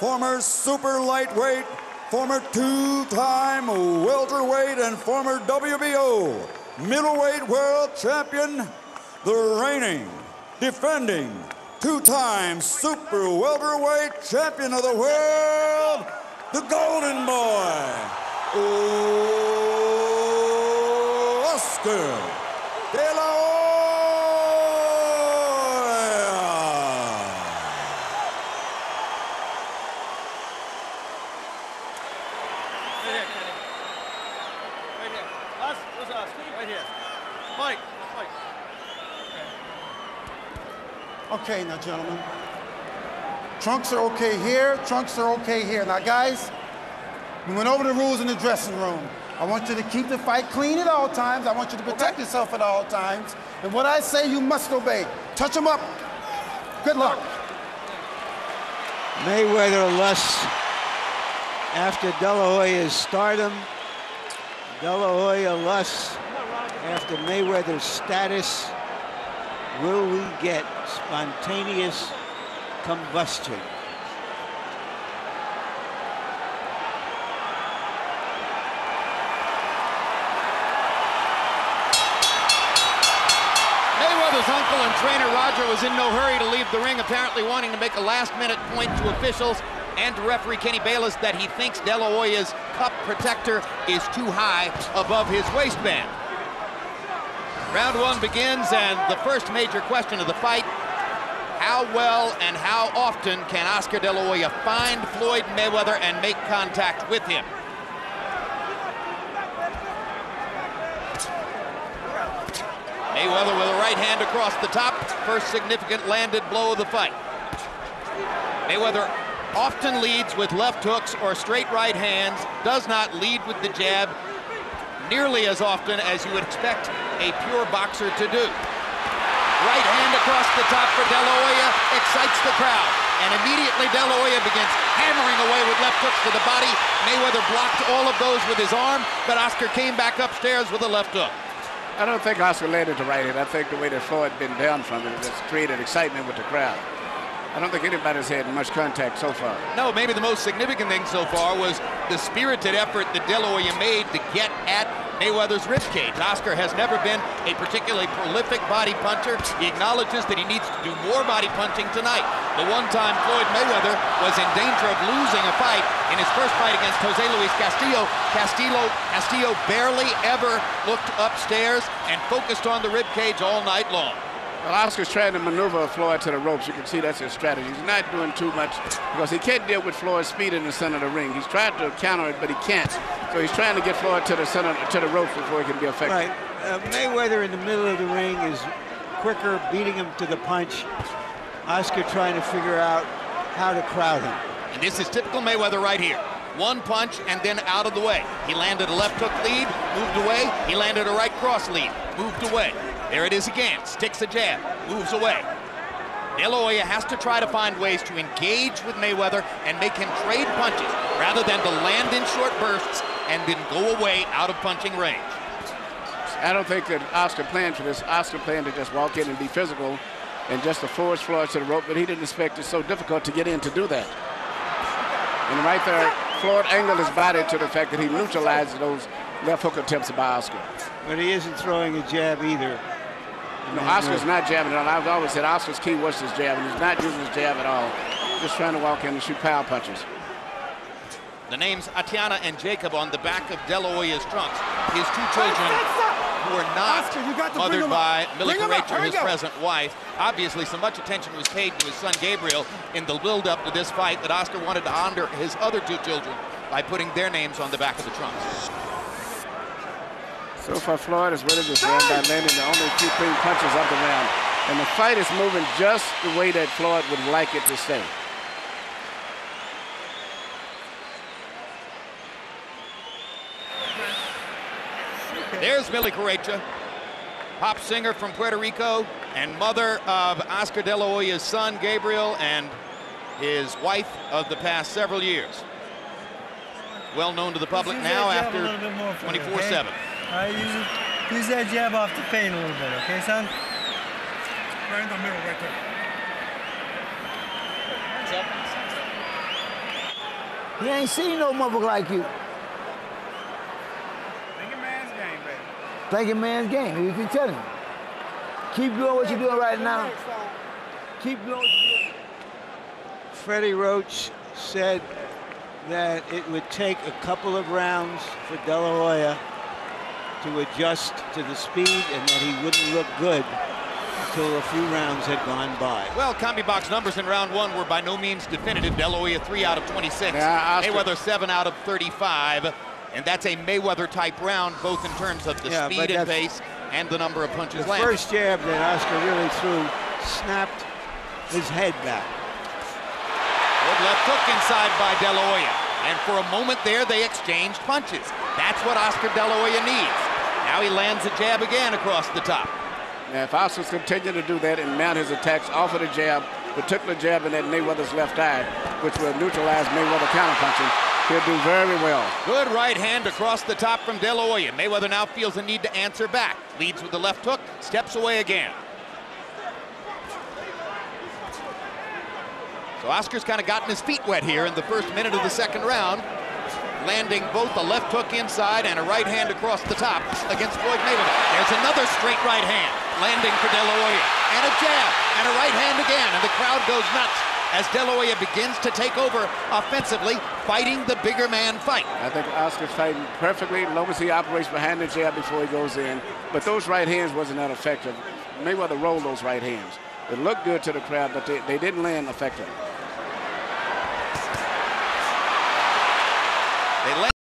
Former super lightweight, former two-time welterweight, and former WBO middleweight world champion, the reigning, defending, two-time super welterweight champion of the world, the Golden Boy, Oscar Delahoya. Okay, now, gentlemen. Trunks are okay here, trunks are okay here. Now, guys, we went over the rules in the dressing room. I want you to keep the fight clean at all times. I want you to protect yourself at all times. And what I say, you must obey. Touch them up. Good luck. Mayweather lusts after Delahoya's stardom. Delahoya lusts after Mayweather's status. Will we get spontaneous combustion? Mayweather's uncle and trainer Roger was in no hurry to leave the ring, apparently wanting to make a last-minute point to officials and to referee Kenny Bayless that he thinks Delahoya's cup protector is too high above his waistband. Round one begins, and the first major question of the fight: how well and how often can Oscar De La Hoya find Floyd Mayweather and make contact with him? Mayweather with a right hand across the top, first significant landed blow of the fight. Mayweather often leads with left hooks or straight right hands, does not lead with the jab nearly as often as you would expect a pure boxer to do. Right hand across the top for De La Hoya excites the crowd, and immediately De La Hoya begins hammering away with left hooks to the body. Mayweather blocked all of those with his arm, but Oscar came back upstairs with a left hook. I don't think Oscar landed the right hand. I think the way that Floyd been down from it has created excitement with the crowd. I don't think anybody's had much contact so far. No, maybe the most significant thing so far was the spirited effort that De La Hoya made to get at Mayweather's ribcage. Oscar has never been a particularly prolific body puncher. He acknowledges that he needs to do more body punching tonight. The one time Floyd Mayweather was in danger of losing a fight in his first fight against Jose Luis Castillo. Castillo barely ever looked upstairs and focused on the ribcage all night long. Well, Oscar's trying to maneuver Floyd to the ropes. You can see that's his strategy. He's not doing too much because he can't deal with Floyd's speed in the center of the ring. He's trying to counter it, but he can't. So he's trying to get Floyd to the center, to the ropes before he can be effective. Right. Mayweather in the middle of the ring is quicker, beating him to the punch. Oscar trying to figure out how to crowd him. And this is typical Mayweather right here. One punch and then out of the way. He landed a left hook lead, moved away. He landed a right cross lead, moved away. There it is again, sticks a jab, moves away. De La Hoya has to try to find ways to engage with Mayweather and make him trade punches rather than to land in short bursts and then go away out of punching range. I don't think that Oscar planned for this. Oscar planned to just walk in and be physical and just to force Floyd to the rope, but he didn't expect it so difficult to get in to do that. And right there, Floyd angled his body to the fact that he neutralized those left hook attempts by Oscar. But he isn't throwing a jab either. No, Oscar's not jabbing at all. I've always said Oscar's key was his jab, and he's not using his jab at all. Just trying to walk in and shoot power punches. The names Atiana and Jacob on the back of De La Hoya's trunks. His two children who are not mothered by Millie Carrecha, his present wife. Obviously, so much attention was paid to his son Gabriel in the build-up to this fight that Oscar wanted to honor his other two children by putting their names on the back of the trunks. So far, Floyd is winning this round by landing the only few clean punches of the round. And the fight is moving just the way that Floyd would like it to stay. There's Millie Carrecha, pop singer from Puerto Rico and mother of Oscar De La Hoya's son, Gabriel, and his wife of the past several years. Well known to the public now after 24/7. Use that jab off the pain a little bit, okay, son? Right in the middle, right there. He ain't seen no motherfucker like you. Thinking man's game, baby. Thinking man's game. You can tell him. Keep doing what you're doing right now. Keep doing what you're doing. Freddie Roach said that it would take a couple of rounds for Delahoya to adjust to the speed and that he wouldn't look good until a few rounds had gone by. Well, combi box numbers in round one were by no means definitive. Delahoya 3 out of 26. Yeah, Mayweather 7 out of 35. And that's a Mayweather-type round, both in terms of the speed and pace and the number of punches The landed. first jab that Oscar really threw snapped his head back. Good left hook inside by Delahoya. And for a moment there, they exchanged punches. That's what Oscar Delahoya needs. Now he lands a jab again across the top. Now, if Oscar's continue to do that and mount his attacks off of the jab, particular jab in that Mayweather's left eye, which will neutralize Mayweather counterpunching, he'll do very well. Good right hand across the top from Delahoya. Mayweather now feels a need to answer back. Leads with the left hook, steps away again. So Oscar's kind of gotten his feet wet here in the first minute of the second round, landing both a left hook inside and a right hand across the top against Floyd Mayweather. There's another straight right hand landing for Delahoya, and a jab, and a right hand again, and the crowd goes nuts as Delahoya begins to take over offensively, fighting the bigger man fight. I think Oscar's fighting perfectly as long as he operates behind the jab before he goes in. But those right hands wasn't that effective. Mayweather rolled those right hands. It looked good to the crowd, but they didn't land effectively.